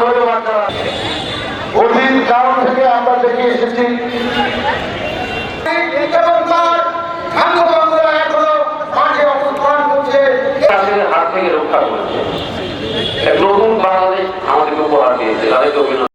ধন্যবাদ জানাচ্ছি। অতীত কাল থেকে আমরা দেখে এসেছি এখনো মাঠে অবস্থান করছে, হাত থেকে রক্ষা করেছে। নতুন বাংলাদেশ আমাদেরকে উপহার দিয়েছে, তাদেরকে অভিনন্দন।